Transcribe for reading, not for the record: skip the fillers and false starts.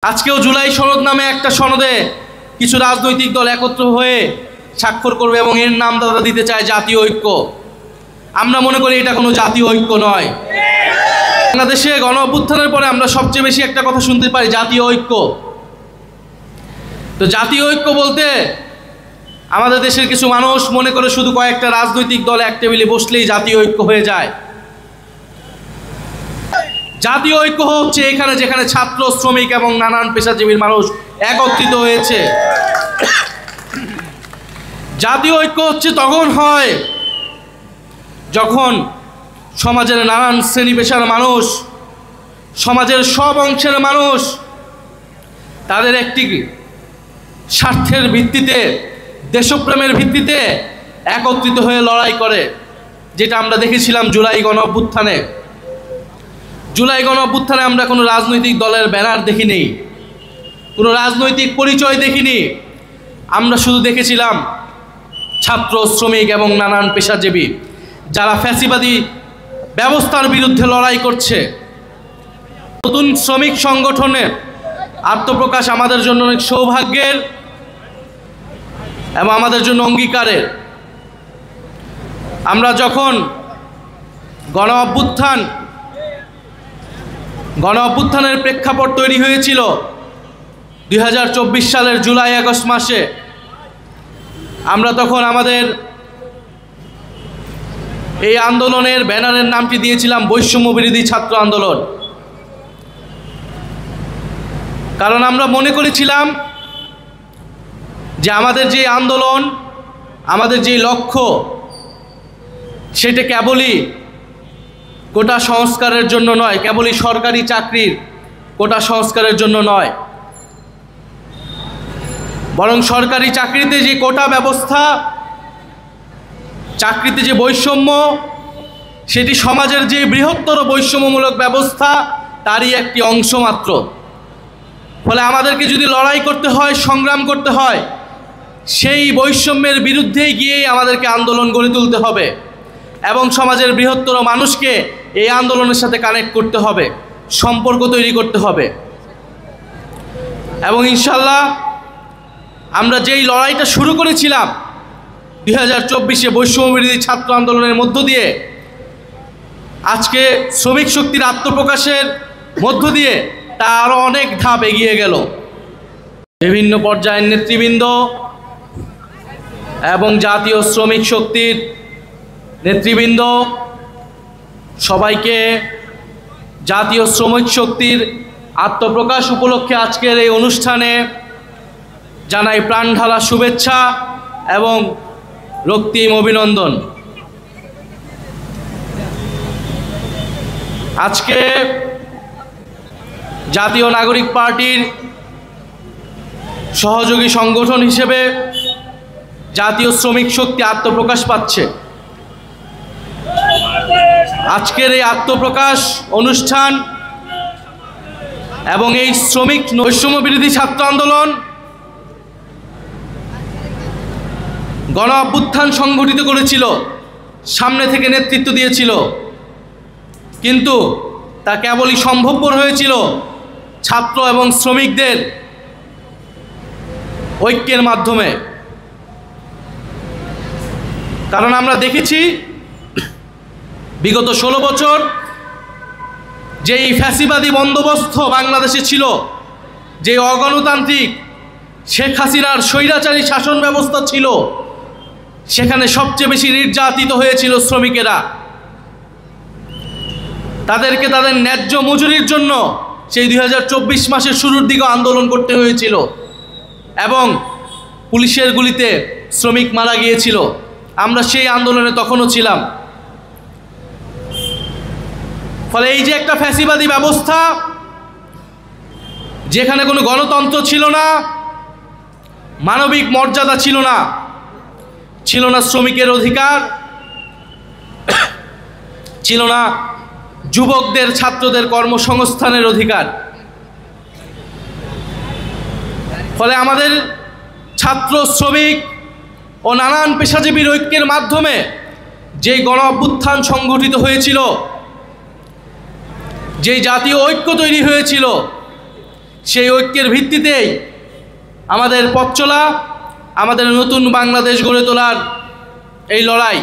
আজকেও জুলাই সনদ নামে একটা সনদে কিছু রাজনৈতিক দল একত্র হয়ে স্বাক্ষর করবে এবং এর নাম তারা দিতে চায় জাতীয় ঐক্য। আমরা মনে করি এটা কোনো জাতীয় ঐক্য নয়। বাংলাদেশে গণ অভ্যুত্থানের পরে আমরা সবচেয়ে বেশি একটা কথা শুনতে পাই, জাতীয় ঐক্য। তো জাতীয় ঐক্য বলতে আমাদের দেশের কিছু মানুষ মনে করে শুধু কয়েকটা রাজনৈতিক দল এক টেবিলে বসলেই জাতীয় ঐক্য হয়ে যায়। জাতীয় ঐক্য হচ্ছে এখানে যেখানে ছাত্র, শ্রমিক এবং নানান পেশাজীবীর মানুষ একত্রিত হয়েছে। জাতীয় ঐক্য হচ্ছে তখন হয় যখন সমাজের নানান শ্রেণী পেশার মানুষ, সমাজের সব অংশের মানুষ তাদের একটি স্বার্থের ভিত্তিতে, দেশপ্রেমের ভিত্তিতে একত্রিত হয়ে লড়াই করে, যেটা আমরা দেখেছিলাম জুলাই গণ অভ্যুত্থানে। জুলাই গণ অভ্যুত্থানে আমরা কোনো রাজনৈতিক দলের ব্যানার দেখিনি, কোনো রাজনৈতিক পরিচয় দেখিনি। আমরা শুধু দেখেছিলাম ছাত্র, শ্রমিক এবং নানান পেশাজীবী যারা ফ্যাসিবাদী ব্যবস্থার বিরুদ্ধে লড়াই করছে। নতুন শ্রমিক সংগঠনের আত্মপ্রকাশ আমাদের জন্য অনেক সৌভাগ্যের এবং আমাদের জন্য অঙ্গীকারের। আমরা যখন গণ অভ্যুত্থানের প্রেক্ষাপট তৈরি হয়েছিল 2024 সালের জুলাই আগস্ট মাসে, আমরা তখন আমাদের এই আন্দোলনের ব্যানারের নামটি দিয়েছিলাম বৈষম্য বিরোধী ছাত্র আন্দোলন। কারণ আমরা মনে করেছিলাম যে আমাদের যে আন্দোলন, আমাদের যে লক্ষ্য, সেটা কেবলই কোটা সংস্কারের জন্য নয়, কেবলই সরকারি চাকরির কোটা সংস্কারের জন্য নয়, বরং সরকারি চাকরিতে যে কোটা ব্যবস্থা, চাকরিতে যে বৈষম্য, সেটি সমাজের যে বৃহত্তর বৈষম্যমূলক ব্যবস্থা তারই একটি অংশ মাত্র। ফলে আমাদেরকে যদি লড়াই করতে হয়, সংগ্রাম করতে হয়, সেই বৈষম্যের বিরুদ্ধেই গিয়েই আমাদেরকে আন্দোলন গড়ে তুলতে হবে এবং সমাজের বৃহত্তর মানুষকে এই আন্দোলনের সাথে কানেক্ট করতে হবে, সম্পর্ক তৈরি করতে হবে। এবং ইনশাল্লাহ আমরা যেই লড়াইটা শুরু করেছিলাম 2024-এ বৈষম্য বিরোধী ছাত্র আন্দোলনের মধ্য দিয়ে, আজকে শ্রমিক শক্তির আত্মপ্রকাশের মধ্য দিয়ে তা আরও অনেক ধাপ এগিয়ে গেল। বিভিন্ন পর্যায়ের নেতৃবৃন্দ এবং জাতীয় শ্রমিক শক্তির নেতৃবৃন্দ সবাইকে জাতীয় শ্রমিক শক্তির আত্মপ্রকাশ উপলক্ষে আজকের এই অনুষ্ঠানে জানাই প্রাণঢালা শুভেচ্ছা এবং রক্তিম অভিনন্দন। আজকে জাতীয় নাগরিক পার্টির সহযোগী সংগঠন হিসেবে জাতীয় শ্রমিক শক্তি আত্মপ্রকাশ পাচ্ছে। আজকের এই আত্মপ্রকাশ অনুষ্ঠান এবং এই শ্রমিক বৈষম্য বিরোধী ছাত্র আন্দোলন গণ অভ্যুত্থান সংগঠিত করেছিল, সামনে থেকে নেতৃত্ব দিয়েছিল, কিন্তু তা কেবলই সম্ভবপর হয়েছিল ছাত্র এবং শ্রমিকদের ঐক্যের মাধ্যমে। কারণ আমরা দেখেছি বিগত 16 বছর যেই ফ্যাসিবাদী বন্দোবস্ত বাংলাদেশে ছিল, যে অগণতান্ত্রিক শেখ হাসিনার স্বৈরাচারী শাসন ব্যবস্থা ছিল, সেখানে সবচেয়ে বেশি নির্যাতিত হয়েছিল শ্রমিকেরা। তাদেরকে তাদের ন্যায্য মজুরির জন্য সেই 2024 মাসের শুরুর দিকে আন্দোলন করতে হয়েছিল এবং পুলিশের গুলিতে শ্রমিক মারা গিয়েছিল। আমরা সেই আন্দোলনে তখনও ছিলাম। ফলে এই যে একটা ফ্যাসিবাদী ব্যবস্থা, যেখানে কোনো গণতন্ত্র ছিল না, মানবিক মর্যাদা ছিল না, ছিল না শ্রমিকের অধিকার, ছিল না যুবকদের, ছাত্রদের কর্মসংস্থানের অধিকার। ফলে আমাদের ছাত্র, শ্রমিক ও নানান পেশাজীবীর ঐক্যের মাধ্যমে যেই গণ অভ্যুত্থান সংগঠিত হয়েছিল, যেই জাতীয় ঐক্য তৈরি হয়েছিল, সেই ঐক্যের ভিত্তিতেই আমাদের পথ চলা, আমাদের নতুন বাংলাদেশ গড়ে তোলার এই লড়াই